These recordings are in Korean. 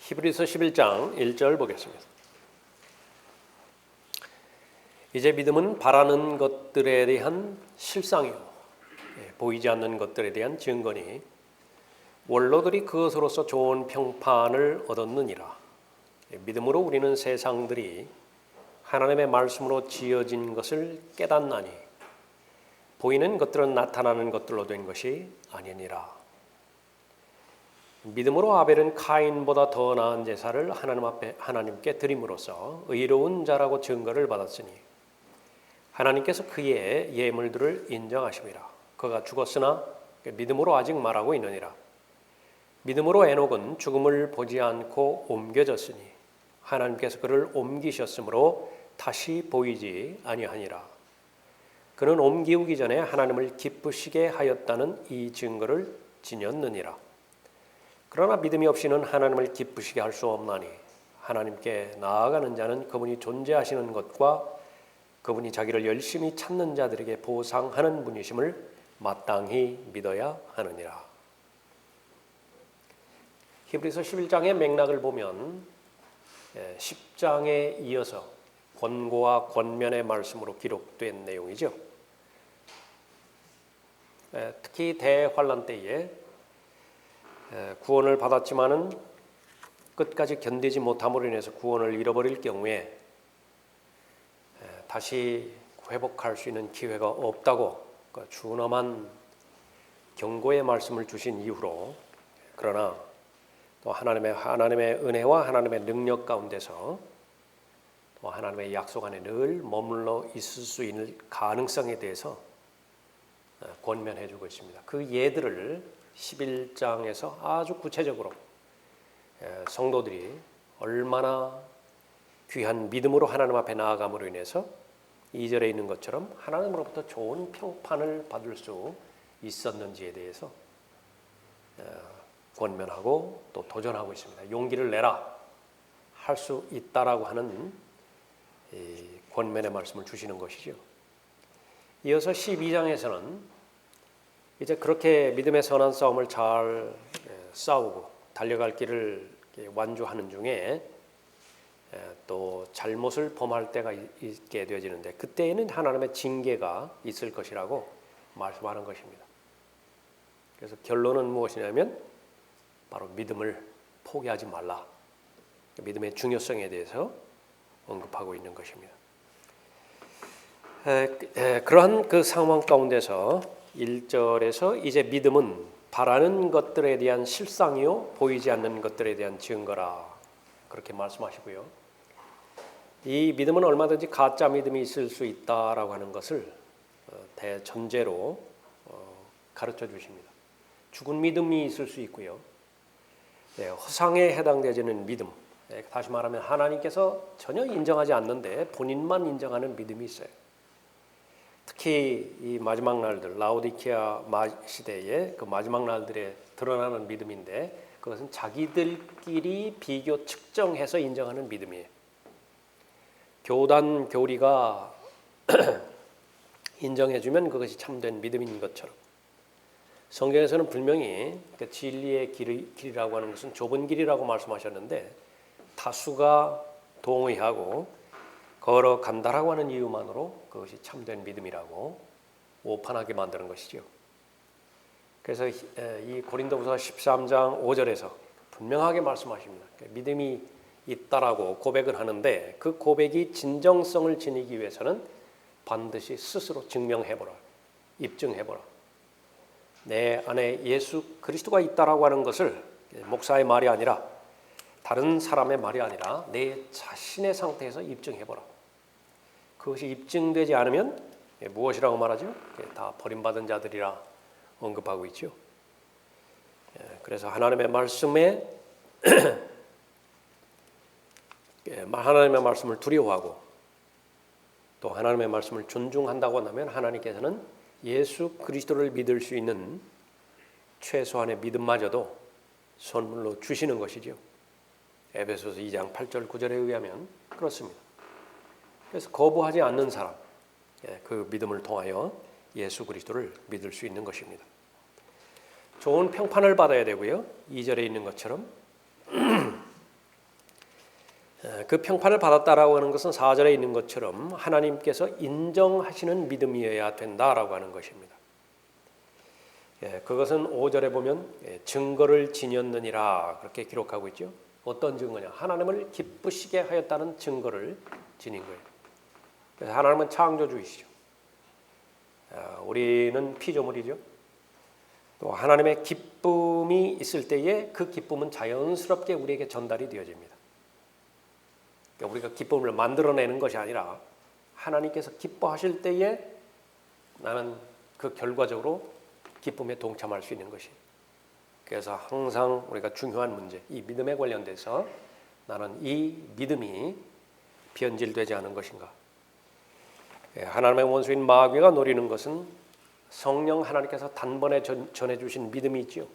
히브리서 11장 1절 보겠습니다. 이제 믿음은 바라는 것들에 대한 실상이요 보이지 않는 것들에 대한 증거니 원로들이 그것으로서 좋은 평판을 얻었느니라. 믿음으로 우리는 세상들이 하나님의 말씀으로 지어진 것을 깨닫나니 보이는 것들은 나타나는 것들로 된 것이 아니니라. 믿음으로 아벨은 카인보다 더 나은 제사를 하나님께 드림으로써 의로운 자라고 증거를 받았으니 하나님께서 그의 예물들을 인정하심이라. 그가 죽었으나 믿음으로 아직 말하고 있느니라. 믿음으로 에녹은 죽음을 보지 않고 옮겨졌으니 하나님께서 그를 옮기셨으므로 다시 보이지 아니하니라. 그는 옮기우기 전에 하나님을 기쁘시게 하였다는 이 증거를 지녔느니라. 그러나 믿음이 없이는 하나님을 기쁘시게 할 수 없나니 하나님께 나아가는 자는 그분이 존재하시는 것과 그분이 자기를 열심히 찾는 자들에게 보상하는 분이심을 마땅히 믿어야 하느니라. 히브리서 11장의 맥락을 보면 10장에 이어서 권고와 권면의 말씀으로 기록된 내용이죠. 특히 대환란 때에 구원을 받았지만은 끝까지 견디지 못함으로 인해서 구원을 잃어버릴 경우에 다시 회복할 수 있는 기회가 없다고 준엄한 경고의 말씀을 주신 이후로, 그러나 또 하나님의 은혜와 하나님의 능력 가운데서 또 하나님의 약속 안에 늘 머물러 있을 수 있는 가능성에 대해서 권면해 주고 있습니다. 그 예들을 11장에서 아주 구체적으로 성도들이 얼마나 귀한 믿음으로 하나님 앞에 나아감으로 인해서 2절에 있는 것처럼 하나님으로부터 좋은 평판을 받을 수 있었는지에 대해서 권면하고 또 도전하고 있습니다. 용기를 내라, 할 수 있다라고 하는 권면의 말씀을 주시는 것이죠. 이어서 12장에서는 이제 그렇게 믿음의 선한 싸움을 잘 싸우고 달려갈 길을 완주하는 중에 또 잘못을 범할 때가 있게 되어지는데 그때에는 하나님의 징계가 있을 것이라고 말씀하는 것입니다. 그래서 결론은 무엇이냐면 바로 믿음을 포기하지 말라. 믿음의 중요성에 대해서 언급하고 있는 것입니다. 그러한 그 상황 가운데서 1절에서 이제 믿음은 바라는 것들에 대한 실상이요 보이지 않는 것들에 대한 증거라, 그렇게 말씀하시고요. 이 믿음은 얼마든지 가짜 믿음이 있을 수 있다라고 하는 것을 대전제로 가르쳐 주십니다. 죽은 믿음이 있을 수 있고요. 허상에 해당되지는 믿음, 다시 말하면 하나님께서 전혀 인정하지 않는데 본인만 인정하는 믿음이 있어요. 특히 이 마지막 날들, 라오디케아 시대의 그 마지막 날들에 드러나는 믿음인데 그것은 자기들끼리 비교 측정해서 인정하는 믿음이에요. 교단 교리가 인정해주면 그것이 참된 믿음인 것처럼 성경에서는 분명히 진리의 길이라고 하는 것은 좁은 길이라고 말씀하셨는데 다수가 동의하고 걸어간다라고 하는 이유만으로 그것이 참된 믿음이라고 오판하게 만드는 것이죠. 그래서 이 고린도후서 13장 5절에서 분명하게 말씀하십니다. 믿음이 있다라고 고백을 하는데 그 고백이 진정성을 지니기 위해서는 반드시 스스로 증명해보라, 입증해보라. 내 안에 예수 그리스도가 있다라고 하는 것을 목사의 말이 아니라 다른 사람의 말이 아니라 내 자신의 상태에서 입증해보라. 그것이 입증되지 않으면 무엇이라고 말하죠? 다 버림받은 자들이라 언급하고 있죠. 그래서 하나님의 말씀에 하나님의 말씀을 두려워하고 또 하나님의 말씀을 존중한다고 하면 하나님께서는 예수 그리스도를 믿을 수 있는 최소한의 믿음마저도 선물로 주시는 것이죠. 에베소서 2장 8절 9절에 의하면 그렇습니다. 그래서 거부하지 않는 사람, 그 믿음을 통하여 예수 그리스도를 믿을 수 있는 것입니다. 좋은 평판을 받아야 되고요. 2절에 있는 것처럼 그 평판을 받았다라고 하는 것은 4절에 있는 것처럼 하나님께서 인정하시는 믿음이어야 된다라고 하는 것입니다. 그것은 5절에 보면 증거를 지녔느니라 그렇게 기록하고 있죠. 어떤 증거냐? 하나님을 기쁘시게 하였다는 증거를 지닌 거예요. 그래서 하나님은 창조주이시죠. 우리는 피조물이죠. 또 하나님의 기쁨이 있을 때에 그 기쁨은 자연스럽게 우리에게 전달이 되어집니다. 그러니까 우리가 기쁨을 만들어내는 것이 아니라 하나님께서 기뻐하실 때에 나는 그 결과적으로 기쁨에 동참할 수 있는 것이. 그래서 항상 우리가 중요한 문제, 이 믿음에 관련돼서 나는 이 믿음이 변질되지 않은 것인가. 하나님의 원수인 마귀가 노리는 것은 성령 하나님께서 단번에 전해주신 믿음이 있지요.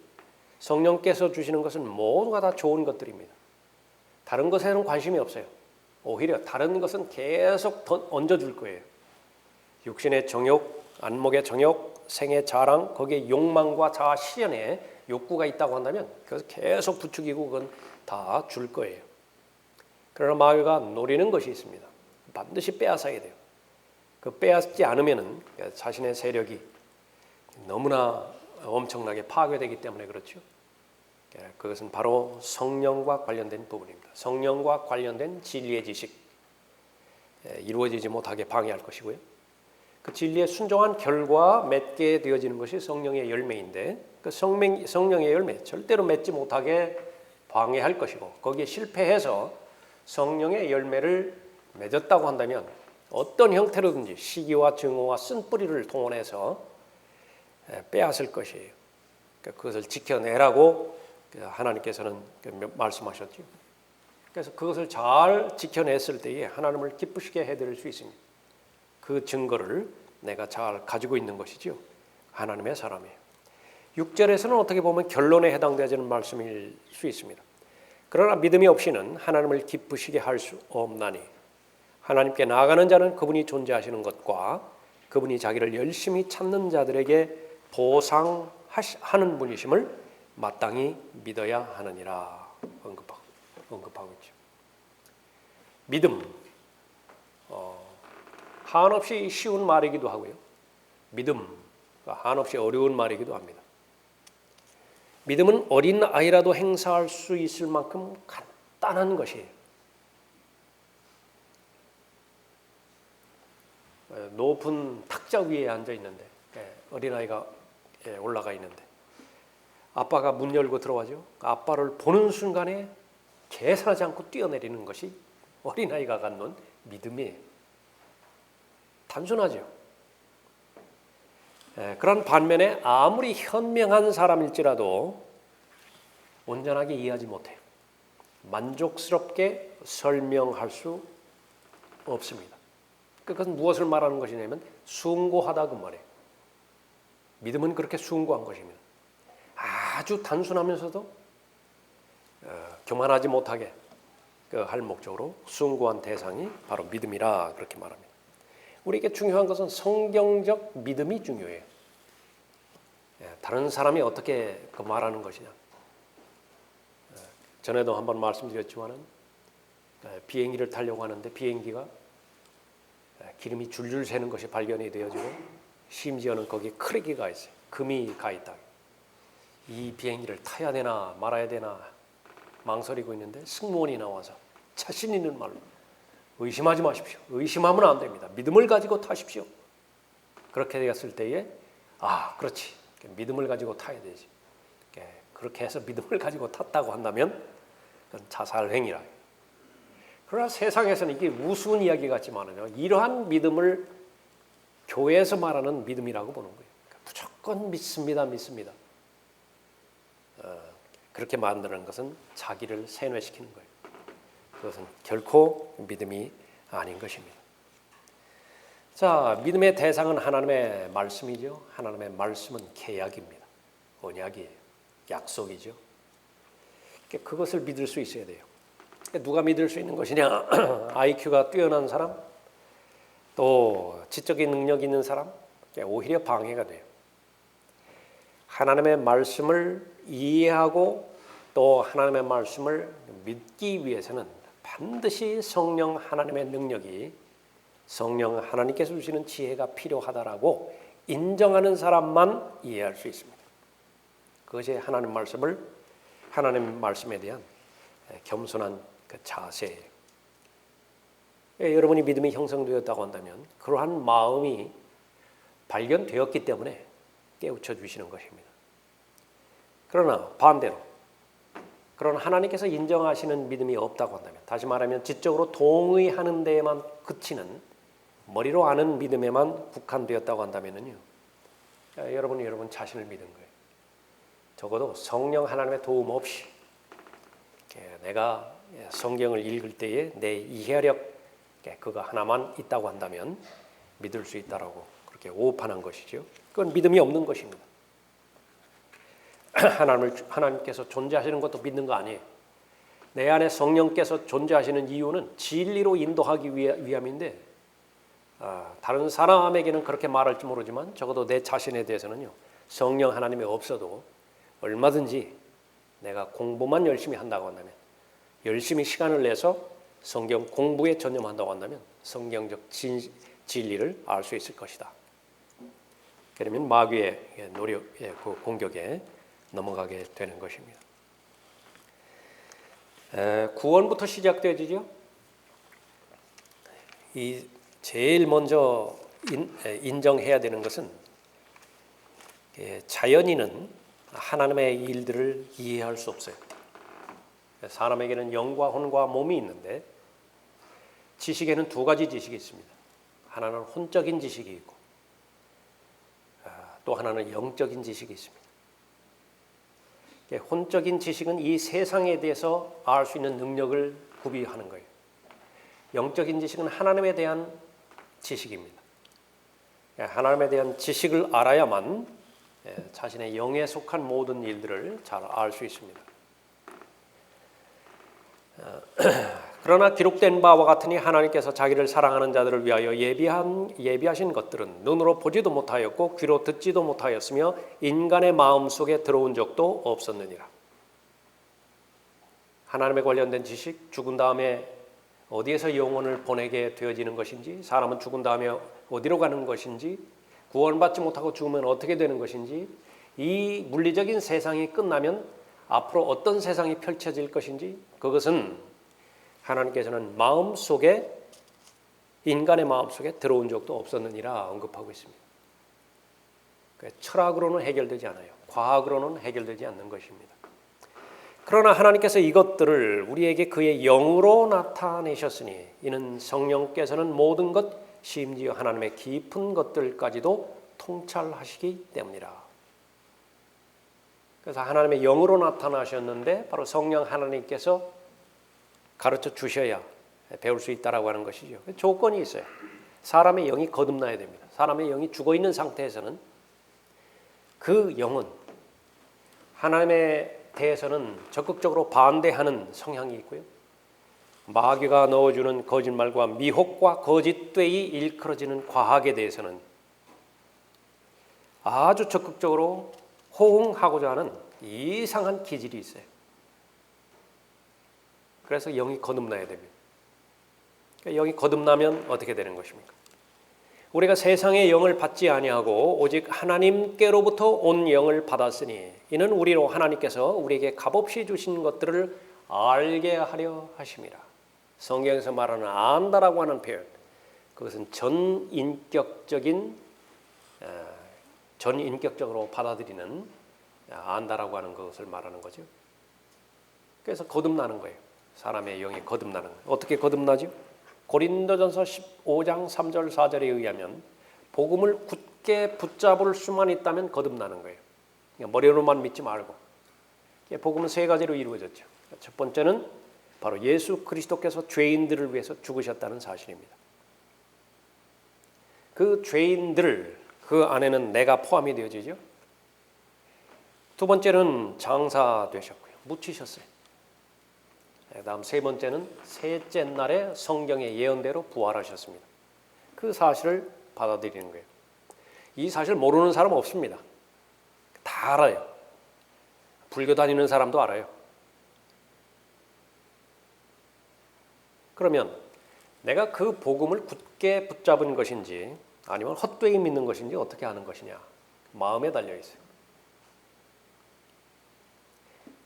성령께서 주시는 것은 모두가 다 좋은 것들입니다. 다른 것에는 관심이 없어요. 오히려 다른 것은 계속 더 얹어줄 거예요. 육신의 정욕, 안목의 정욕, 생의 자랑, 거기에 욕망과 자아 실현의 욕구가 있다고 한다면 그것을 계속 부추기고 그건 다 줄 거예요. 그러나 마귀가 노리는 것이 있습니다. 반드시 빼앗아야 돼요. 그 빼앗지 않으면은 자신의 세력이 너무나 엄청나게 파괴되기 때문에 그렇죠. 그것은 바로 성령과 관련된 부분입니다. 성령과 관련된 진리의 지식 이루어지지 못하게 방해할 것이고요. 그 진리에 순종한 결과 맺게 되어지는 것이 성령의 열매인데 그 성령의 열매 절대로 맺지 못하게 방해할 것이고 거기에 실패해서 성령의 열매를 맺었다고 한다면 어떤 형태로든지 시기와 증오와 쓴뿌리를 동원해서 빼앗을 것이에요. 그것을 지켜내라고 하나님께서는 말씀하셨죠. 그래서 그것을 잘 지켜냈을 때에 하나님을 기쁘시게 해드릴 수 있습니다. 그 증거를 내가 잘 가지고 있는 것이죠. 하나님의 사람이에요. 6절에서는 어떻게 보면 결론에 해당되는 말씀일 수 있습니다. 그러나 믿음이 없이는 하나님을 기쁘시게 할 수 없나니 하나님께 나아가는 자는 그분이 존재하시는 것과 그분이 자기를 열심히 찾는 자들에게 보상하는 분이심을 마땅히 믿어야 하느니라 언급하고 있죠. 믿음 한없이 쉬운 말이기도 하고요. 믿음 한없이 어려운 말이기도 합니다. 믿음은 어린 아이라도 행사할 수 있을 만큼 간단한 것이에요. 높은 탁자 위에 앉아 있는데 어린아이가 올라가 있는데 아빠가 문 열고 들어와죠. 아빠를 보는 순간에 계산하지 않고 뛰어내리는 것이 어린아이가 갖는 믿음이에요. 단순하죠. 그런 반면에 아무리 현명한 사람일지라도 온전하게 이해하지 못해요. 만족스럽게 설명할 수 없습니다. 그것은 무엇을 말하는 것이냐면 숭고하다 그 말이에요. 믿음은 그렇게 숭고한 것입니다. 아주 단순하면서도 교만하지 못하게 할 목적으로 숭고한 대상이 바로 믿음이라 그렇게 말합니다. 우리에게 중요한 것은 성경적 믿음이 중요해요. 다른 사람이 어떻게 말하는 것이냐. 전에도 한번 말씀드렸지만은 비행기를 타려고 하는데 비행기가 기름이 줄줄 새는 것이 발견이 되어지고 심지어는 거기에 크랙이가 있어요. 금이 가 있다. 이 비행기를 타야 되나 말아야 되나 망설이고 있는데 승무원이 나와서 자신 있는 말로 의심하지 마십시오. 의심하면 안 됩니다. 믿음을 가지고 타십시오. 그렇게 되었을 때에 그렇지. 믿음을 가지고 타야 되지. 그렇게 해서 믿음을 가지고 탔다고 한다면 그건 자살행위라. 그러나 세상에서는 이게 우스운 이야기 같지만은요, 이러한 믿음을 교회에서 말하는 믿음이라고 보는 거예요. 무조건 믿습니다. 그렇게 만드는 것은 자기를 세뇌시키는 거예요. 그것은 결코 믿음이 아닌 것입니다. 자, 믿음의 대상은 하나님의 말씀이죠. 하나님의 말씀은 계약입니다. 언약이에요. 약속이죠. 그것을 믿을 수 있어야 돼요. 누가 믿을 수 있는 것이냐? IQ가 뛰어난 사람, 또 지적인 능력 있는 사람, 오히려 방해가 돼요. 하나님의 말씀을 이해하고 또 하나님의 말씀을 믿기 위해서는 반드시 성령 하나님의 능력이, 성령 하나님께서 주시는 지혜가 필요하다라고 인정하는 사람만 이해할 수 있습니다. 그것이 하나님 말씀에 대한 겸손한 그 자세예요. 여러분이 믿음이 형성되었다고 한다면 그러한 마음이 발견되었기 때문에 깨우쳐 주시는 것입니다. 그러나 반대로, 그런 하나님께서 인정하시는 믿음이 없다고 한다면, 다시 말하면 지적으로 동의하는 데에만 그치는, 머리로 아는 믿음에만 국한되었다고 한다면요, 여러분 자신을 믿은 거예요. 적어도 성령 하나님의 도움 없이 내가 성경을 읽을 때에 내 이해력, 그거 하나만 있다고 한다면 믿을 수 있다라고 그렇게 오판한 것이죠. 그건 믿음이 없는 것입니다. 하나님께서 존재하시는 것도 믿는 거 아니에요. 내 안에 성령께서 존재하시는 이유는 진리로 인도하기 위함인데, 다른 사람에게는 그렇게 말할지 모르지만 적어도 내 자신에 대해서는요, 성령 하나님이 없어도 얼마든지 내가 공부만 열심히 한다고 한다면, 열심히 시간을 내서 성경 공부에 전념한다고 한다면 성경적 진리를 알 수 있을 것이다. 그러면 마귀의 노력의 그 공격에 넘어가게 되는 것입니다. 구원부터 시작되죠. 이 제일 먼저 인정해야 되는 것은, 자연인은 하나님의 일들을 이해할 수 없어요. 사람에게는 영과 혼과 몸이 있는데 지식에는 두 가지 지식이 있습니다. 하나는 혼적인 지식이 있고 또 하나는 영적인 지식이 있습니다. 혼적인 지식은 이 세상에 대해서 알 수 있는 능력을 구비하는 거예요. 영적인 지식은 하나님에 대한 지식입니다. 하나님에 대한 지식을 알아야만 자신의 영에 속한 모든 일들을 잘 알 수 있습니다. 그러나 기록된 바와 같으니 하나님께서 자기를 사랑하는 자들을 위하여 예비하신 것들은 눈으로 보지도 못하였고 귀로 듣지도 못하였으며 인간의 마음속에 들어온 적도 없었느니라. 하나님에 관련된 지식, 죽은 다음에 어디에서 영혼을 보내게 되어지는 것인지, 사람은 죽은 다음에 어디로 가는 것인지, 구원받지 못하고 죽으면 어떻게 되는 것인지, 이 물리적인 세상이 끝나면 앞으로 어떤 세상이 펼쳐질 것인지, 그것은 하나님께서는 인간의 마음속에 들어온 적도 없었느니라 언급하고 있습니다. 철학으로는 해결되지 않아요. 과학으로는 해결되지 않는 것입니다. 그러나 하나님께서 이것들을 우리에게 그의 영으로 나타내셨으니 이는 성령께서는 모든 것, 심지어 하나님의 깊은 것들까지도 통찰하시기 때문이라. 그래서 하나님의 영으로 나타나셨는데 바로 성령 하나님께서 가르쳐 주셔야 배울 수 있다라고 하는 것이죠. 조건이 있어요. 사람의 영이 거듭나야 됩니다. 사람의 영이 죽어 있는 상태에서는 그 영은 하나님에 대해서는 적극적으로 반대하는 성향이 있고요. 마귀가 넣어주는 거짓말과 미혹과 거짓되이 일컬어지는 과학에 대해서는 아주 적극적으로 호응하고자 하는 이상한 기질이 있어요. 그래서 영이 거듭나야 됩니다. 영이 거듭나면 어떻게 되는 것입니까? 우리가 세상의 영을 받지 아니하고 오직 하나님께로부터 온 영을 받았으니 이는 우리로 하나님께서 우리에게 값없이 주신 것들을 알게 하려 하심이라. 성경에서 말하는 안다라고 하는 표현, 그것은 전인격적으로 받아들이는 안다라고 하는 것을 말하는 거죠. 그래서 거듭나는 거예요. 사람의 영이 거듭나는 거예요. 어떻게 거듭나죠? 고린도전서 15장 3절 4절에 의하면 복음을 굳게 붙잡을 수만 있다면 거듭나는 거예요. 그러니까 머리로만 믿지 말고. 복음은 세 가지로 이루어졌죠. 첫 번째는 바로 예수 그리스도께서 죄인들을 위해서 죽으셨다는 사실입니다. 그 죄인들, 그 안에는 내가 포함이 되어지죠. 두 번째는 장사되셨고요. 묻히셨어요. 다음 세 번째는 셋째 날에 성경의 예언대로 부활하셨습니다. 그 사실을 받아들이는 거예요. 이 사실 모르는 사람 없습니다. 다 알아요. 불교 다니는 사람도 알아요. 그러면 내가 그 복음을 굳게 붙잡은 것인지 아니면 헛되이 믿는 것인지 어떻게 하는 것이냐. 마음에 달려 있어요.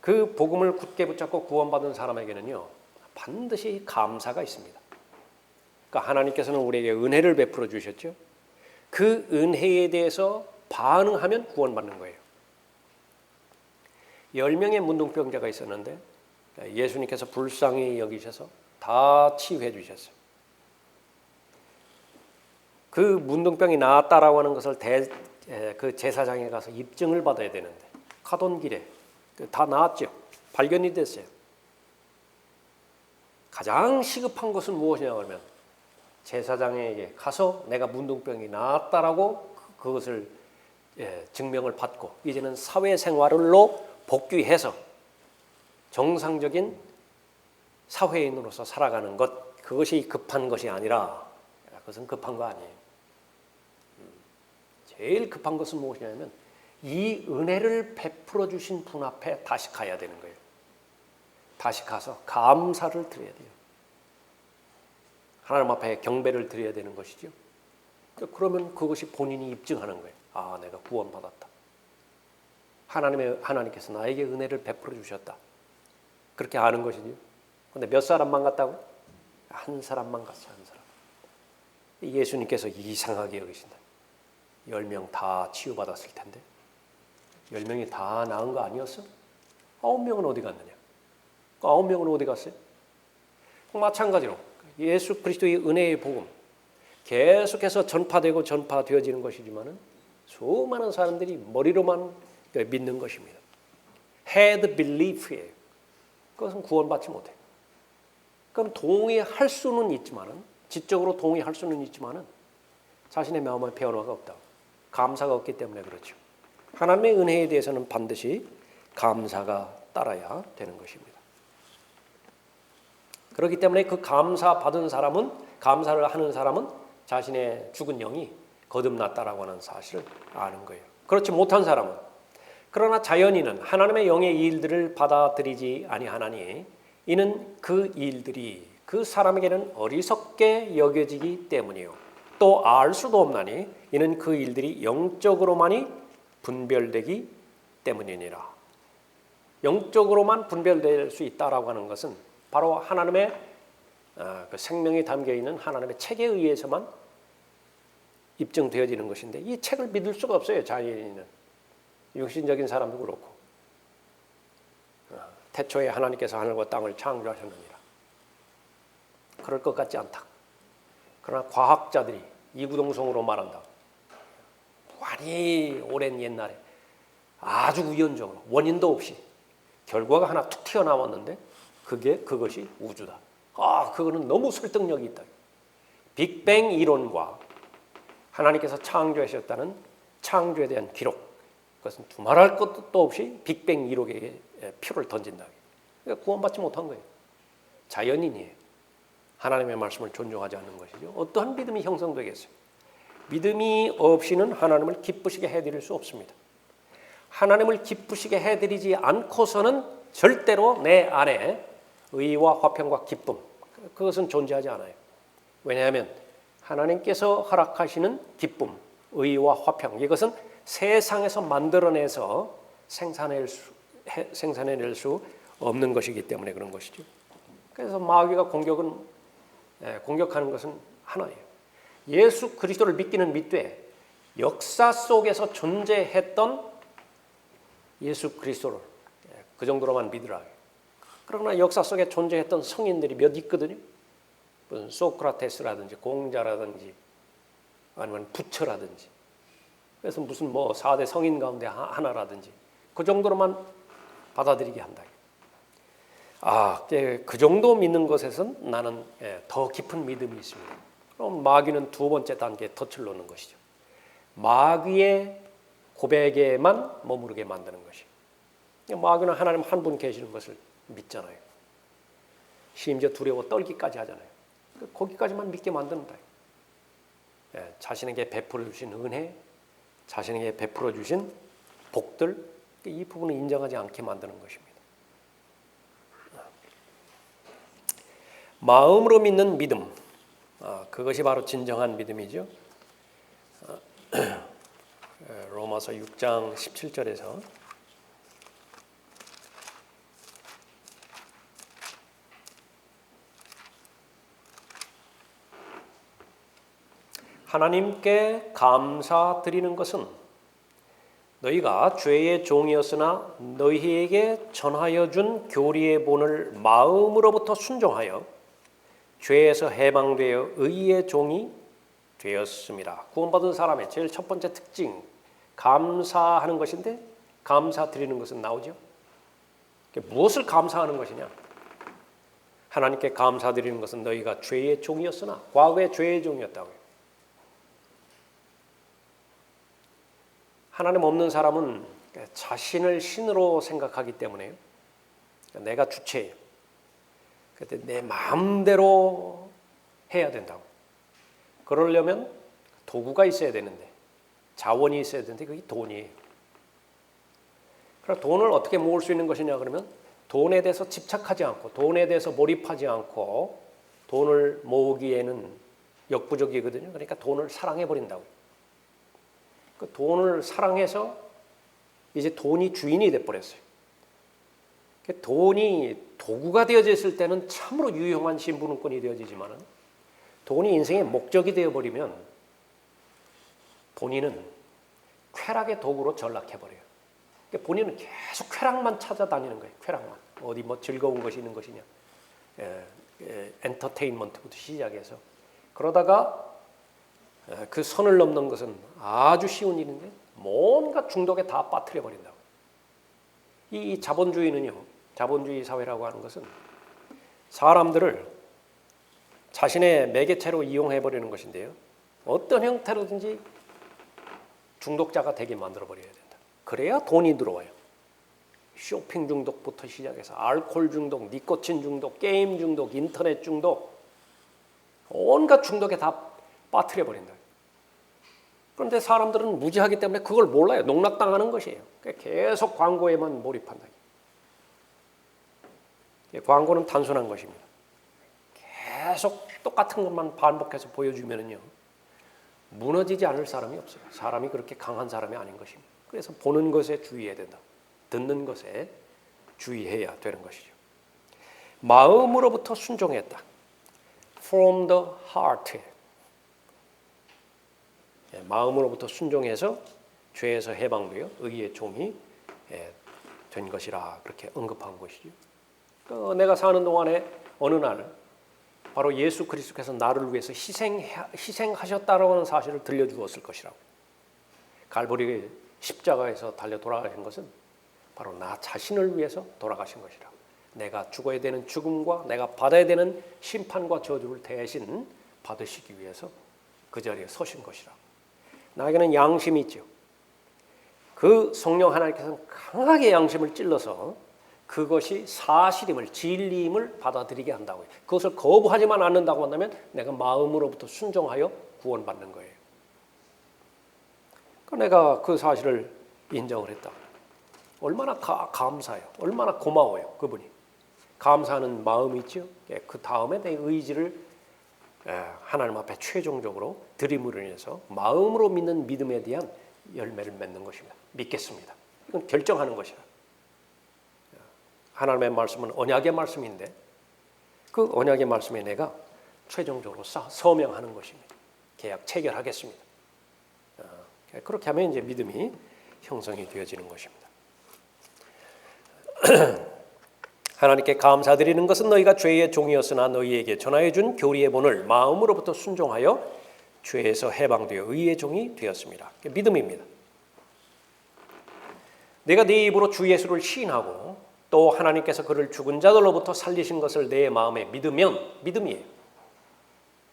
그 복음을 굳게 붙잡고 구원받은 사람에게는요, 반드시 감사가 있습니다. 그러니까 하나님께서는 우리에게 은혜를 베풀어 주셨죠. 그 은혜에 대해서 반응하면 구원받는 거예요. 10명의 문둥병자가 있었는데 예수님께서 불쌍히 여기셔서 다 치유해 주셨어요. 그 문둥병이 나았다라고 하는 것을 그 제사장에 가서 입증을 받아야 되는데 가던 길에 다 나았죠. 발견이 됐어요. 가장 시급한 것은 무엇이냐 그러면 제사장에게 가서 내가 문둥병이 나았다라고 그것을 증명을 받고 이제는 사회생활로 복귀해서 정상적인 사회인으로서 살아가는 것, 그것이 급한 것이 아니라 그것은 급한 거 아니에요. 제일 급한 것은 무엇이냐면 이 은혜를 베풀어 주신 분 앞에 다시 가야 되는 거예요. 다시 가서 감사를 드려야 돼요. 하나님 앞에 경배를 드려야 되는 것이죠. 그러면 그것이 본인이 입증하는 거예요. 아, 내가 구원받았다. 하나님께서 나에게 은혜를 베풀어 주셨다. 그렇게 아는 것이죠. 근데 몇 사람만 갔다고? 한 사람만 갔어요. 한 사람. 예수님께서 이상하게 여기신다. 10명 다 치유받았을 텐데 10명이 다 나은 거 아니었어? 9명은 어디 갔느냐? 9명은 어디 갔어요? 마찬가지로 예수 그리스도의 은혜의 복음 계속해서 전파되어지는 것이지만은 수많은 사람들이 머리로만 믿는 것입니다. head belief예요. 그것은 구원받지 못해요. 그럼 동의할 수는 있지만은 지적으로 동의할 수는 있지만은 자신의 마음에 변화가 없다. 감사가 없기 때문에 그렇죠. 하나님의 은혜에 대해서는 반드시 감사가 따라야 되는 것입니다. 그렇기 때문에 그 감사받은 사람은 감사를 하는 사람은 자신의 죽은 영이 거듭났다라고 하는 사실을 아는 거예요. 그렇지 못한 사람은 그러나 자연인은 하나님의 영의 일들을 받아들이지 아니하나니 이는 그 일들이 그 사람에게는 어리석게 여겨지기 때문이요 또 알 수도 없나니 이는 그 일들이 영적으로만이 분별되기 때문이니라. 영적으로만 분별될 수 있다라고 하는 것은 바로 하나님의 그 생명이 담겨있는 하나님의 책에 의해서만 입증되어지는 것인데 이 책을 믿을 수가 없어요. 자연인은. 육신적인 사람도 그렇고 태초에 하나님께서 하늘과 땅을 창조하셨느니라. 그럴 것 같지 않다. 그러나 과학자들이 이구동성으로 말한다. 많이 오랜 옛날에 아주 우연적으로 원인도 없이 결과가 하나 툭 튀어나왔는데 그것이 우주다. 그거는 너무 설득력이 있다. 빅뱅 이론과 하나님께서 창조하셨다는 창조에 대한 기록, 그것은 두말할 것도 없이 빅뱅 이론에 표를 던진다. 그러니까 구원받지 못한 거예요. 자연인이에요. 하나님의 말씀을 존중하지 않는 것이죠. 어떠한 믿음이 형성되겠어요? 믿음이 없이는 하나님을 기쁘시게 해드릴 수 없습니다. 하나님을 기쁘시게 해드리지 않고서는 절대로 내 안에 의와 화평과 기쁨, 그것은 존재하지 않아요. 왜냐하면 하나님께서 허락하시는 기쁨, 의와 화평, 이것은 세상에서 만들어내서 생산해낼 수 없는 것이기 때문에 그런 것이죠. 그래서 마귀가 공격하는 것은 하나예요. 예수 그리스도를 믿기는 믿되 역사 속에서 존재했던 예수 그리스도를 그 정도로만 믿으라. 그러나 역사 속에 존재했던 성인들이 몇 있거든요. 무슨 소크라테스라든지 공자라든지 아니면 부처라든지 그래서 무슨 4대 성인 가운데 하나라든지 그 정도로만 받아들이게 한다. 그 정도 믿는 것에선 나는 더 깊은 믿음이 있습니다. 그럼 마귀는 두 번째 단계에 덫을 놓는 것이죠. 마귀의 고백에만 머무르게 만드는 것이. 마귀는 하나님 한 분 계시는 것을 믿잖아요. 심지어 두려워 떨기까지 하잖아요. 거기까지만 믿게 만든다. 자신에게 베풀어 주신 은혜, 자신에게 베풀어 주신 복들, 이 부분을 인정하지 않게 만드는 것입니다. 마음으로 믿는 믿음, 그것이 바로 진정한 믿음이죠. 로마서 6장 17절에서 하나님께 감사드리는 것은 너희가 죄의 종이었으나 너희에게 전하여 준 교리의 본을 마음으로부터 순종하여 죄에서 해방되어 의의 종이 되었습니다. 구원받은 사람의 제일 첫 번째 특징, 감사하는 것인데 감사드리는 것은 나오죠. 무엇을 감사하는 것이냐? 하나님께 감사드리는 것은 너희가 죄의 종이었으나, 과거에 죄의 종이었다고요. 하나님 없는 사람은 자신을 신으로 생각하기 때문에 내가 주체예요. 그때 내 마음대로 해야 된다고. 그러려면 도구가 있어야 되는데, 자원이 있어야 되는데 그게 돈이에요. 그럼 돈을 어떻게 모을 수 있는 것이냐 그러면 돈에 대해서 집착하지 않고, 돈에 대해서 몰입하지 않고 돈을 모으기에는 역부족이거든요. 그러니까 돈을 사랑해버린다고. 그 돈을 사랑해서 이제 돈이 주인이 돼버렸어요. 돈이 도구가 되어져 있을 때는 참으로 유용한 신분권이 되어지지만 돈이 인생의 목적이 되어버리면 본인은 쾌락의 도구로 전락해버려요. 본인은 계속 쾌락만 찾아다니는 거예요. 쾌락만. 어디 뭐 즐거운 것이 있는 것이냐. 엔터테인먼트부터 시작해서. 그러다가 그 선을 넘는 것은 아주 쉬운 일인데 뭔가 중독에 다 빠뜨려 버린다고. 이 자본주의는요, 자본주의 사회라고 하는 것은 사람들을 자신의 매개체로 이용해 버리는 것인데요, 어떤 형태로든지 중독자가 되게 만들어 버려야 된다. 그래야 돈이 들어와요. 쇼핑 중독부터 시작해서 알코올 중독, 니코틴 중독, 게임 중독, 인터넷 중독, 온갖 중독에 다 빠뜨려 버린다. 그런데 사람들은 무지하기 때문에 그걸 몰라요. 농락당하는 것이에요. 계속 광고에만 몰입한다. 광고는 단순한 것입니다. 계속 똑같은 것만 반복해서 보여주면요, 무너지지 않을 사람이 없어요. 사람이 그렇게 강한 사람이 아닌 것입니다. 그래서 보는 것에 주의해야 된다. 듣는 것에 주의해야 되는 것이죠. 마음으로부터 순종했다. From the heart. 마음으로부터 순종해서 죄에서 해방되어 의의 종이 된 것이라 그렇게 언급한 것이죠. 내가 사는 동안에 어느 날 바로 예수 그리스도께서 나를 위해서 희생하셨다라고 하는 사실을 들려주었을 것이라고. 갈보리 십자가에서 달려 돌아가신 것은 바로 나 자신을 위해서 돌아가신 것이라. 내가 죽어야 되는 죽음과 내가 받아야 되는 심판과 저주를 대신 받으시기 위해서 그 자리에 서신 것이라. 나에게는 양심이 있죠. 그 성령 하나님께서는 강하게 양심을 찔러서 그것이 사실임을, 진리임을 받아들이게 한다고요. 그것을 거부하지만 않는다고 한다면 내가 마음으로부터 순종하여 구원받는 거예요. 내가 그 사실을 인정을 했다. 얼마나 감사해요. 얼마나 고마워요. 그분이. 감사하는 마음이 있죠. 그 다음에 내 의지를 하나님 앞에 최종적으로 드림으로 인해서 마음으로 믿는 믿음에 대한 열매를 맺는 것입니다. 믿겠습니다. 이건 결정하는 것이다. 하나님의 말씀은 언약의 말씀인데 그 언약의 말씀에 내가 최종적으로 서명하는 것입니다. 계약 체결하겠습니다. 그렇게 하면 이제 믿음이 형성이 되어지는 것입니다. 하나님께 감사드리는 것은 너희가 죄의 종이었으나 너희에게 전하여 준 교리의 본을 마음으로부터 순종하여 죄에서 해방되어 의의 종이 되었습니다. 믿음입니다. 내가 네 입으로 주 예수를 시인하고 또 하나님께서 그를 죽은 자들로부터 살리신 것을 내 마음에 믿으면, 믿음이에요.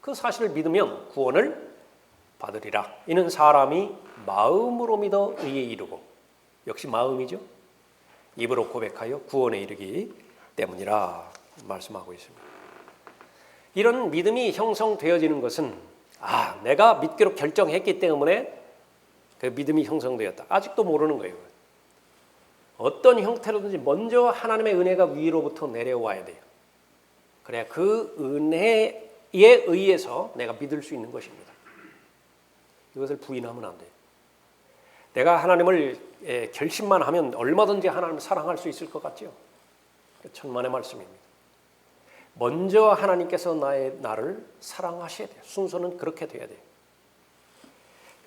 그 사실을 믿으면 구원을 받으리라. 이는 사람이 마음으로 믿어 의에 이르고, 역시 마음이죠. 입으로 고백하여 구원에 이르기 때문이라 말씀하고 있습니다. 이런 믿음이 형성되어지는 것은 내가 믿기로 결정했기 때문에 그 믿음이 형성되었다. 아직도 모르는 거예요. 어떤 형태로든지 먼저 하나님의 은혜가 위로부터 내려와야 돼요. 그래야 그 은혜에 의해서 내가 믿을 수 있는 것입니다. 이것을 부인하면 안 돼요. 내가 하나님을 결심만 하면 얼마든지 하나님을 사랑할 수 있을 것 같죠? 천만의 말씀입니다. 먼저 하나님께서 나를 사랑하셔야 돼요. 순서는 그렇게 돼야 돼요.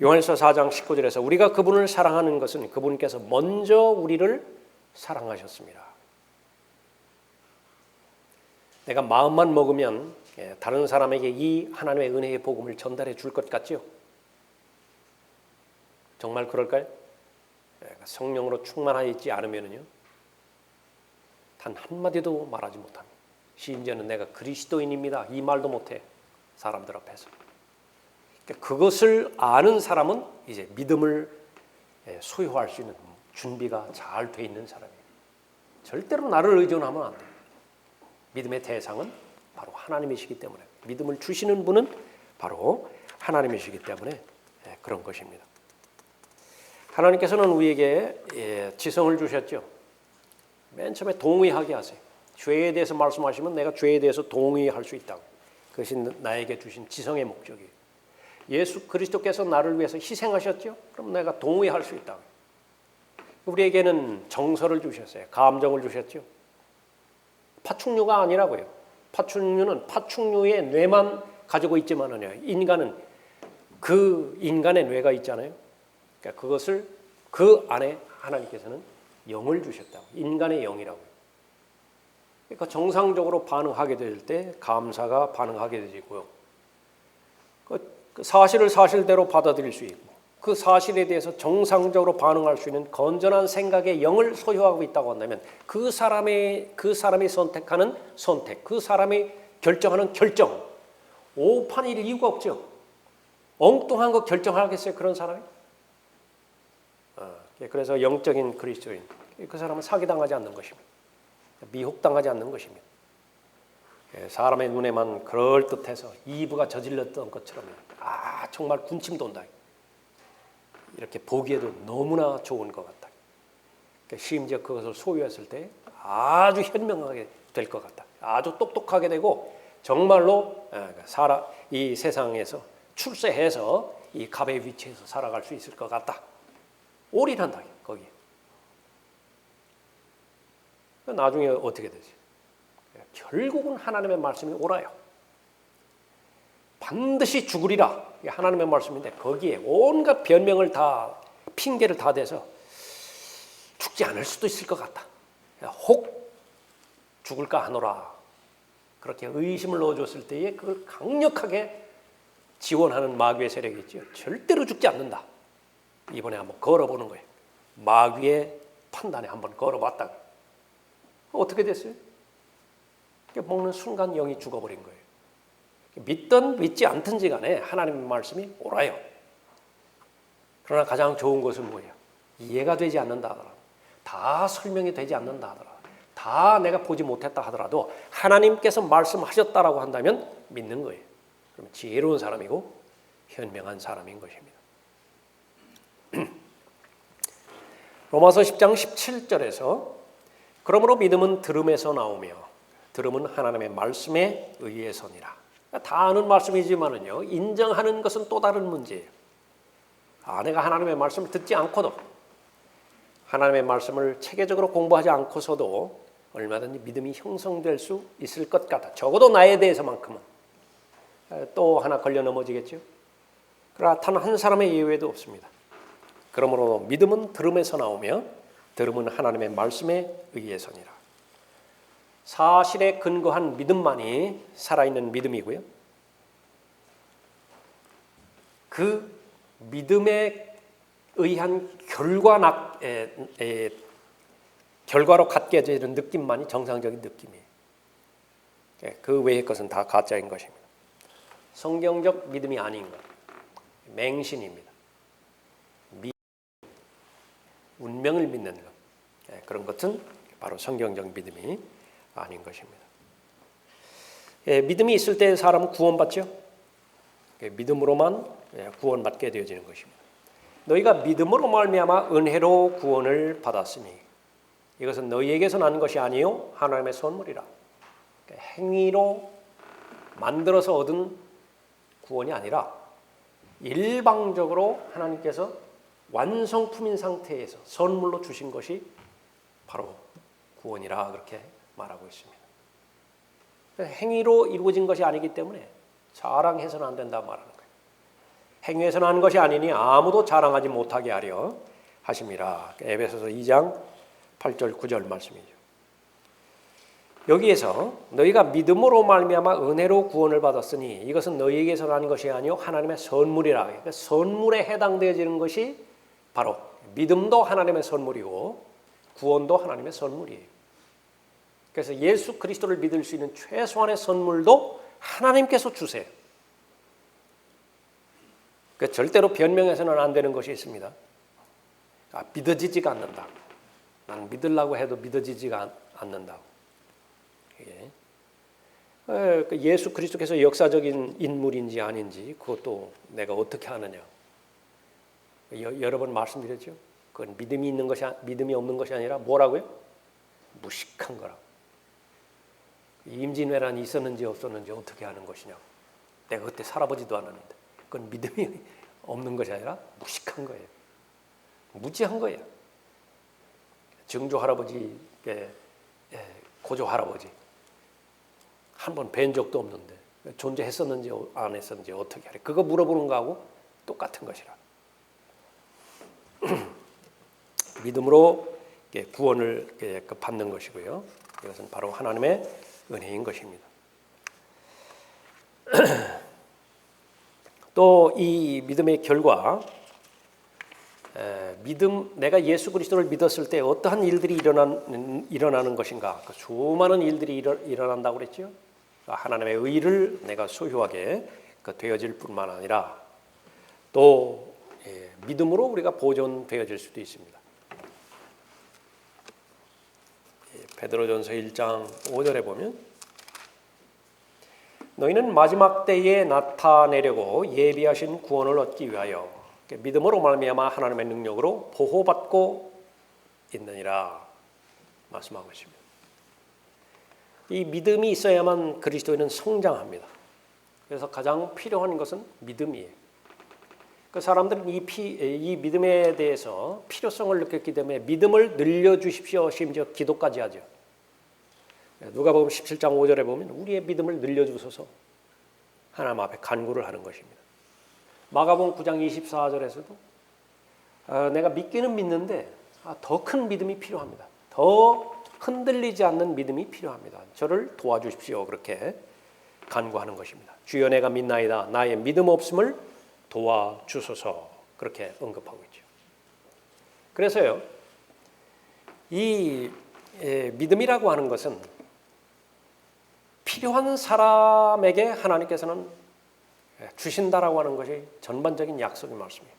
요한일서 4장 19절에서 우리가 그분을 사랑하는 것은 그분께서 먼저 우리를 사랑하셨습니다. 내가 마음만 먹으면 다른 사람에게 이 하나님의 은혜의 복음을 전달해 줄 것 같죠? 정말 그럴까요? 성령으로 충만하여 있지 않으면요, 단 한마디도 말하지 못합니다. 심지어는 내가 그리스도인입니다, 이 말도 못해, 사람들 앞에서. 그것을 아는 사람은 이제 믿음을 소유할 수 있는 준비가 잘 돼 있는 사람이에요. 절대로 나를 의존하면 안 돼요. 믿음의 대상은 바로 하나님이시기 때문에, 믿음을 주시는 분은 바로 하나님이시기 때문에 그런 것입니다. 하나님께서는 우리에게 지성을 주셨죠. 맨 처음에 동의하게 하세요. 죄에 대해서 말씀하시면 내가 죄에 대해서 동의할 수 있다고. 그것이 나에게 주신 지성의 목적이에요. 예수 그리스도께서 나를 위해서 희생하셨죠. 그럼 내가 동의할 수 있다고. 우리에게는 정서를 주셨어요. 감정을 주셨죠. 파충류가 아니라고요. 파충류는 파충류의 뇌만 가지고 있지만은요, 인간은 그 인간의 뇌가 있잖아요. 그러니까 그것을 그 안에 하나님께서는 영을 주셨다고. 인간의 영이라고요. 그러니까 정상적으로 반응하게 될 때 감사가 반응하게 되고요. 그 사실을 사실대로 받아들일 수 있고, 그 사실에 대해서 정상적으로 반응할 수 있는 건전한 생각의 영을 소유하고 있다고 한다면 그 사람이 선택하는 선택, 그 사람이 결정하는 결정, 오판일 이유가 없죠. 엉뚱한 거 결정하겠어요, 그런 사람이? 그래서 영적인 그리스도인, 그 사람은 사기당하지 않는 것입니다. 미혹당하지 않는 것입니다. 사람의 눈에만 그럴듯해서 이브가 저질렀던 것처럼 정말 군침 돈다, 이렇게 보기에도 너무나 좋은 것 같다. 심지어 그것을 소유했을 때 아주 현명하게 될 것 같다. 아주 똑똑하게 되고 정말로 이 세상에서 출세해서 이 갑의 위치에서 살아갈 수 있을 것 같다. 올인한다, 거기에. 나중에 어떻게 되지? 결국은 하나님의 말씀이 옳아요. 반드시 죽으리라, 하나님의 말씀인데 거기에 온갖 변명을 다, 핑계를 다 대서 죽지 않을 수도 있을 것 같다, 혹 죽을까 하노라, 그렇게 의심을 넣어줬을 때에 그걸 강력하게 지원하는 마귀의 세력이 있죠. 절대로 죽지 않는다. 이번에 한번 걸어보는 거예요. 마귀의 판단에 한번 걸어봤다. 어떻게 됐어요? 먹는 순간 영이 죽어버린 거예요. 믿든 믿지 않든지 간에 하나님의 말씀이 옳아요. 그러나 가장 좋은 것은 뭐예요? 이해가 되지 않는다 하더라도, 다 설명이 되지 않는다 하더라도, 다 내가 보지 못했다 하더라도 하나님께서 말씀하셨다라고 한다면 믿는 거예요. 그러면 지혜로운 사람이고 현명한 사람인 것입니다. 로마서 10장 17절에서 그러므로 믿음은 들음에서 나오며 들음은 하나님의 말씀에 의해서니라. 다 아는 말씀이지만은요, 인정하는 것은 또 다른 문제예요. 내가 하나님의 말씀을 듣지 않고도, 하나님의 말씀을 체계적으로 공부하지 않고서도 얼마든지 믿음이 형성될 수 있을 것 같다. 적어도 나에 대해서만큼은. 또 하나 걸려 넘어지겠죠. 그러나 단 한 사람의 예외도 없습니다. 그러므로 믿음은 들음에서 나오며 들음은 하나님의 말씀에 의해서니라. 사실에 근거한 믿음만이 살아있는 믿음이고요. 그 믿음에 의한 결과로 갖게 되는 느낌만이 정상적인 느낌이에요. 그 외의 것은 다 가짜인 것입니다. 성경적 믿음이 아닌 것, 맹신입니다. 운명을 믿는 것, 그런 것은 바로 성경적 믿음이 아닌 것입니다. 믿음이 있을 때 사람은 구원받죠. 믿음으로만 구원받게 되어지는 것입니다. 너희가 믿음으로 말미암아 은혜로 구원을 받았으니 이것은 너희에게서 난 것이 아니요 하나님의 선물이라. 행위로 만들어서 얻은 구원이 아니라 일방적으로 하나님께서 완성품인 상태에서 선물로 주신 것이 바로 구원이라 그렇게 말하고 있습니다. 행위로 이루어진 것이 아니기 때문에 자랑해서는 안 된다 말하는 거예요. 행위에서 난 것이 아니니 아무도 자랑하지 못하게 하려 하심이라. 에베소서 2장 8절 9절 말씀이죠. 여기에서 너희가 믿음으로 말미암아 은혜로 구원을 받았으니 이것은 너희에게서 난 것이 아니요 하나님의 선물이라. 그러니까 선물에 해당되어지는 것이 바로 믿음도 하나님의 선물이고 구원도 하나님의 선물이에요. 그래서 예수 그리스도를 믿을 수 있는 최소한의 선물도 하나님께서 주세요. 그러니까 절대로 변명해서는 안 되는 것이 있습니다. 믿어지지가 않는다. 난 믿으려고 해도 믿어지지가 않는다. 예수 그리스도께서 역사적인 인물인지 아닌지 그것도 내가 어떻게 아느냐. 여러 번 말씀드렸죠. 그건 믿음이 있는 것이 믿음이 없는 것이 아니라 뭐라고요? 무식한 거라. 임진왜란이 있었는지 없었는지 어떻게 아는 것이냐. 내가 그때 살아보지도 않았는데 그건 믿음이 없는 것이 아니라 무식한 거예요. 무지한 거예요. 증조 할아버지, 고조 할아버지 한 번 뵌 적도 없는데 존재했었는지 안 했었는지 어떻게 하래? 그거 물어보는 거하고 똑같은 것이라. 믿음으로 구원을 받는 것이고요. 이것은 바로 하나님의 은혜인 것입니다. 또 이 믿음의 결과, 내가 예수 그리스도를 믿었을 때 어떠한 일들이 일어나는 것인가? 수많은 일들이 일어난다고 그랬죠. 하나님의 의를 내가 소유하게 되어질 뿐만 아니라 또 믿음으로 우리가 보존되어질 수도 있습니다. 베드로전서 1장 5절에 보면 너희는 마지막 때에 나타내려고 예비하신 구원을 얻기 위하여 믿음으로 말미암아 하나님의 능력으로 보호받고 있느니라 말씀하고 있습니다. 이 믿음이 있어야만 그리스도인은 성장합니다. 그래서 가장 필요한 것은 믿음이에요. 그 사람들은 이 믿음에 대해서 필요성을 느꼈기 때문에 믿음을 늘려주십시오. 심지어 기도까지 하죠. 누가복음 17장 5절에 보면 우리의 믿음을 늘려주소서 하나님 앞에 간구를 하는 것입니다. 마가복음 9장 24절에서도 내가 믿기는 믿는데 더 큰 믿음이 필요합니다. 더 흔들리지 않는 믿음이 필요합니다. 저를 도와주십시오. 그렇게 간구하는 것입니다. 주여 내가 믿나이다. 나의 믿음 없음을 도와주소서. 그렇게 언급하고 있죠. 그래서요, 이 믿음이라고 하는 것은 필요한 사람에게 하나님께서는 주신다라고 하는 것이 전반적인 약속의 말씀이에요.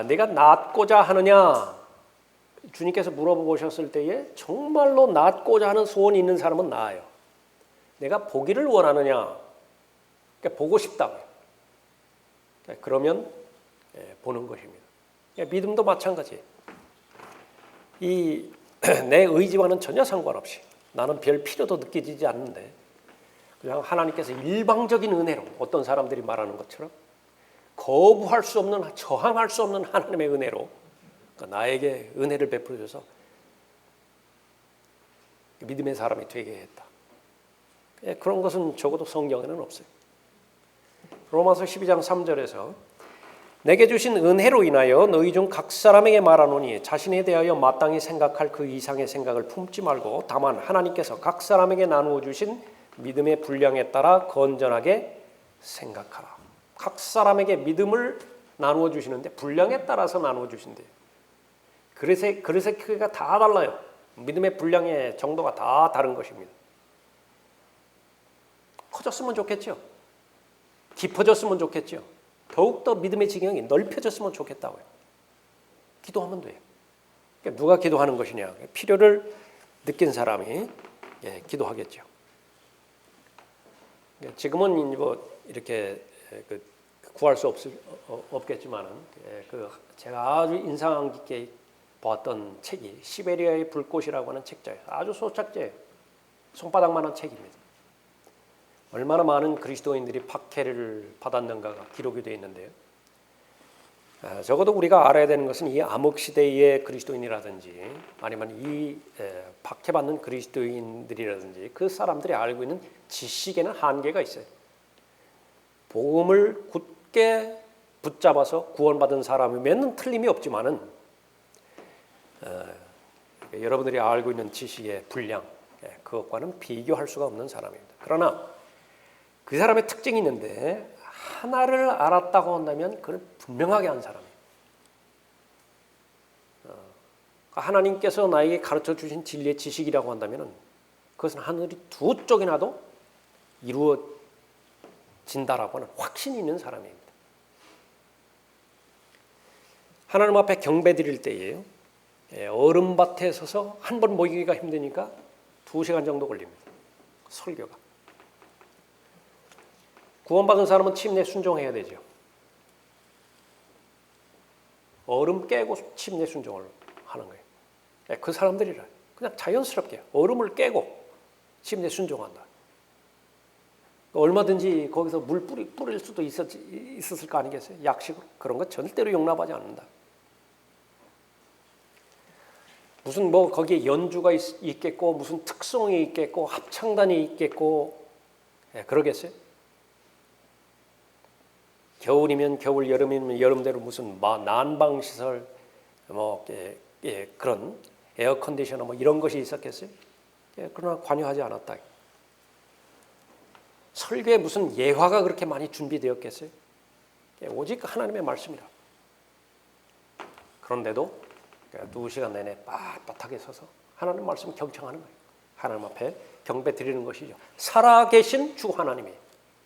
내가 낳고자 하느냐? 주님께서 물어보셨을 때에 정말로 낳고자 하는 소원이 있는 사람은 나아요. 내가 보기를 원하느냐? 그러니까 보고 싶다고요. 그러면 보는 것입니다. 믿음도 마찬가지예요. 내 의지와는 전혀 상관없이 나는 별 필요도 느껴지지 않는데 그냥 하나님께서 일방적인 은혜로 어떤 사람들이 말하는 것처럼 거부할 수 없는, 저항할 수 없는 하나님의 은혜로 나에게 은혜를 베풀어 줘서 믿음의 사람이 되게 했다. 그런 것은 적어도 성경에는 없어요. 로마서 12장 3절에서 내게 주신 은혜로 인하여 너희 중 각 사람에게 말하노니 자신에 대하여 마땅히 생각할 그 이상의 생각을 품지 말고 다만 하나님께서 각 사람에게 나누어 주신 믿음의 분량에 따라 건전하게 생각하라. 각 사람에게 믿음을 나누어 주시는데 분량에 따라서 나누어 주신대요. 그릇의 크기가 다 달라요. 믿음의 분량의 정도가 다 다른 것입니다. 커졌으면 좋겠죠. 깊어졌으면 좋겠죠. 더욱더 믿음의 지경이 넓혀졌으면 좋겠다고요. 기도하면 돼요. 그러니까 누가 기도하는 것이냐. 필요를 느낀 사람이 기도하겠죠. 지금은 뭐 이렇게 구할 수 없겠지만은 제가 아주 인상 깊게 보았던 책이 시베리아의 불꽃이라고 하는 책자예요. 아주 소책자예요. 손바닥만한 책입니다. 얼마나 많은 그리스도인들이 박해를 받았는가가 기록이 되어 있는데요. 적어도 우리가 알아야 되는 것은 이 암흑시대의 그리스도인이라든지 아니면 이 박해받는 그리스도인들이라든지 그 사람들이 알고 있는 지식에는 한계가 있어요. 복음을 굳게 붙잡아서 구원받은 사람이면 틀림이 없지만은 여러분들이 알고 있는 지식의 분량 그것과는 비교할 수가 없는 사람입니다. 그러나 그 사람의 특징이 있는데 하나를 알았다고 한다면 그걸 분명하게 한 사람이에요. 하나님께서 나에게 가르쳐 주신 진리의 지식이라고 한다면 그것은 하늘이 두 쪽이나도 이루어진다라고 하는 확신이 있는 사람입니다. 하나님 앞에 경배 드릴 때에 얼음밭에 서서 한 번 모이기가 힘드니까 2시간 정도 걸립니다. 설교가. 구원받은 사람은 침례 순종해야 되죠. 얼음 깨고 침례 순종을 하는 거예요. 그 사람들이라 그냥 자연스럽게 얼음을 깨고 침례 순종한다. 얼마든지 거기서 물 뿌릴 수도 있었을 거 아니겠어요? 약식으로. 그런 거 절대로 용납하지 않는다. 무슨 뭐 거기에 연주가 있겠고 무슨 특송이 있겠고 합창단이 있겠고 그러겠어요? 겨울이면 겨울, 여름이면 여름대로 무슨 난방 시설, 그런 에어 컨디셔너 이런 것이 있었겠어요? 그러나 관여하지 않았다. 설교에 무슨 예화가 그렇게 많이 준비되었겠어요? 오직 하나님의 말씀이라. 그런데도 2시간 내내 빳빳하게 서서 하나님 말씀 경청하는 거예요. 하나님 앞에 경배 드리는 것이죠. 살아계신 주 하나님이.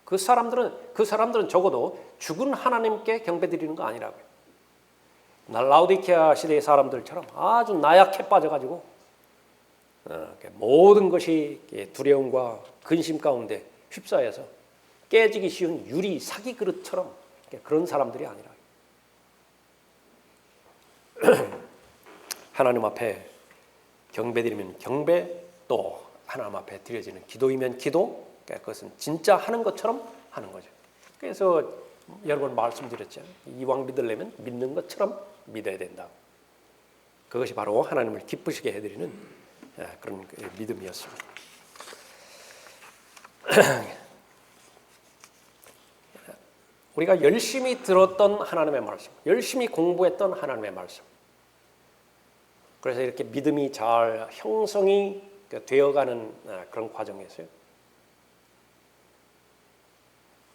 그 사람들은 적어도 죽은 하나님께 경배드리는 거 아니라고요. 라오디케아 시대의 사람들처럼 아주 나약해 빠져가지고 모든 것이 두려움과 근심 가운데 휩싸여서 깨지기 쉬운 유리 사기 그릇처럼 그런 사람들이 아니라 하나님 앞에 경배드리면 경배, 또 하나님 앞에 드려지는 기도이면 기도, 그것은 진짜 하는 것처럼 하는 거죠. 그래서 여러 번 말씀드렸죠. 이왕 믿으려면 믿는 것처럼 믿어야 된다. 그것이 바로 하나님을 기쁘시게 해드리는 그런 믿음이었습니다. 우리가 열심히 들었던 하나님의 말씀, 열심히 공부했던 하나님의 말씀, 그래서 이렇게 믿음이 잘 형성이 되어가는 그런 과정이었어요.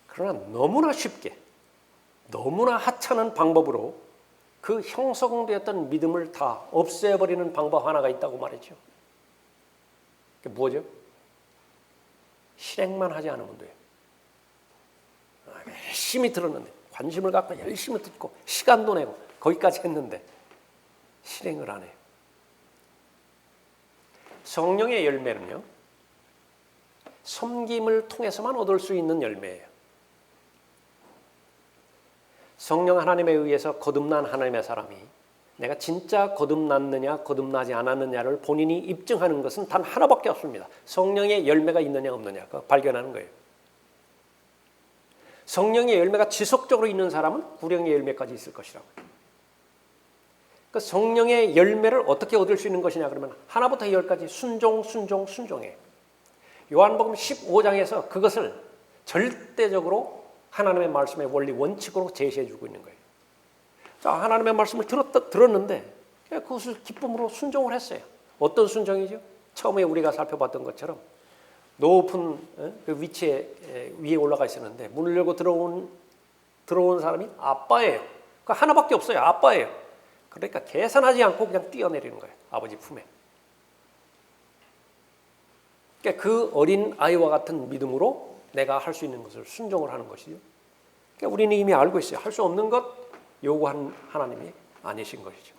그러나 너무나 쉽게, 너무나 하찮은 방법으로 그 형성되었던 믿음을 다 없애버리는 방법 하나가 있다고 말했죠. 그게 뭐죠? 실행만 하지 않으면 돼요. 열심히 들었는데, 관심을 갖고 열심히 듣고 시간도 내고 거기까지 했는데 실행을 안 해요. 성령의 열매는요, 섬김을 통해서만 얻을 수 있는 열매예요. 성령 하나님에 의해서 거듭난 하나님의 사람이 내가 진짜 거듭났느냐 거듭나지 않았느냐를 본인이 입증하는 것은 단 하나밖에 없습니다. 성령의 열매가 있느냐 없느냐 그거 발견하는 거예요. 성령의 열매가 지속적으로 있는 사람은 구령의 열매까지 있을 것이라고. 그 성령의 열매를 어떻게 얻을 수 있는 것이냐 그러면 하나부터 10까지 순종해요. 요한복음 15장에서 그것을 절대적으로 하나님의 말씀의 원리 원칙으로 제시해 주고 있는 거예요. 자, 하나님의 말씀을 들었는데 그것을 기쁨으로 순종을 했어요. 어떤 순종이죠? 처음에 우리가 살펴봤던 것처럼 높은 그 위치에 위에 올라가 있었는데 문을 열고 들어온 사람이 아빠예요. 그 하나밖에 없어요. 아빠예요. 그러니까 계산하지 않고 그냥 뛰어내리는 거예요. 아버지 품에. 그러니까 그 어린 아이와 같은 믿음으로 내가 할 수 있는 것을 순종을 하는 것이죠. 그러니까 우리는 이미 알고 있어요. 할 수 없는 것 요구하는 하나님이 아니신 것이죠.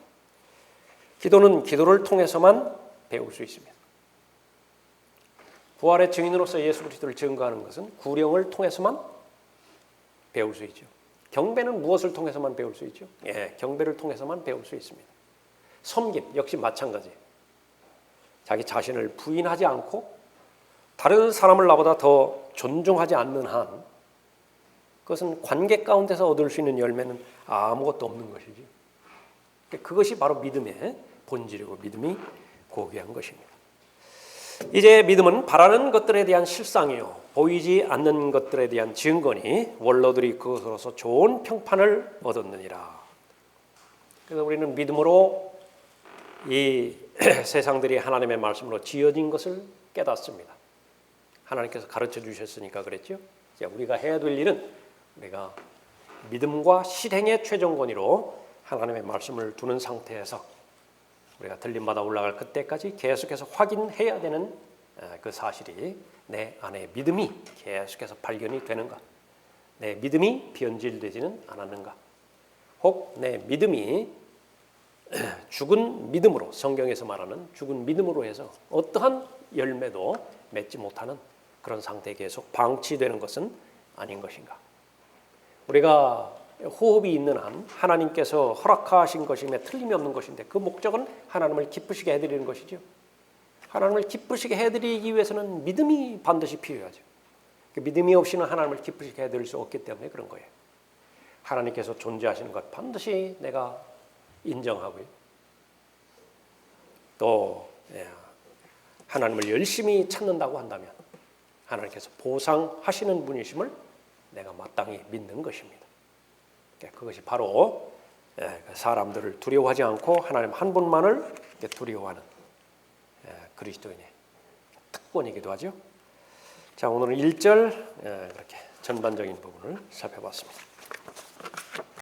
기도는 기도를 통해서만 배울 수 있습니다. 부활의 증인으로서 예수 그리스도를 증거하는 것은 구령을 통해서만 배울 수 있죠. 경배는 무엇을 통해서만 배울 수 있죠? 경배를 통해서만 배울 수 있습니다. 섬김 역시 마찬가지. 자기 자신을 부인하지 않고 다른 사람을 나보다 더 존중하지 않는 한 그것은 관계 가운데서 얻을 수 있는 열매는 아무것도 없는 것이지. 그것이 바로 믿음의 본질이고 믿음이 고귀한 것입니다. 이제 믿음은 바라는 것들에 대한 실상이요 보이지 않는 것들에 대한 증거니 원로들이 그것으로서 좋은 평판을 얻었느니라. 그래서 우리는 믿음으로 이 세상들이 하나님의 말씀으로 지어진 것을 깨닫습니다. 하나님께서 가르쳐 주셨으니까 그랬죠. 이제 우리가 해야 될 일은 우리가 믿음과 실행의 최종 권위로 하나님의 말씀을 두는 상태에서 우리가 들림받아 올라갈 그때까지 계속해서 확인해야 되는 그 사실이 내 안에 믿음이 계속해서 발견이 되는가, 내 믿음이 변질되지는 않았는가, 혹 내 믿음이 죽은 믿음으로, 성경에서 말하는 죽은 믿음으로 해서 어떠한 열매도 맺지 못하는 그런 상태에 계속 방치되는 것은 아닌 것인가. 우리가 호흡이 있는 한 하나님께서 허락하신 것임에 틀림이 없는 것인데 그 목적은 하나님을 기쁘시게 해드리는 것이죠. 하나님을 기쁘시게 해드리기 위해서는 믿음이 반드시 필요하죠. 그 믿음이 없이는 하나님을 기쁘시게 해드릴 수 없기 때문에 그런 거예요. 하나님께서 존재하시는 것 반드시 내가 인정하고요. 또 하나님을 열심히 찾는다고 한다면 하나님께서 보상하시는 분이심을 내가 마땅히 믿는 것입니다. 그것이 바로 사람들을 두려워하지 않고 하나님 한 분만을 두려워하는 그리스도인의 특권이기도 하죠. 자, 오늘은 1절 이렇게 전반적인 부분을 살펴봤습니다.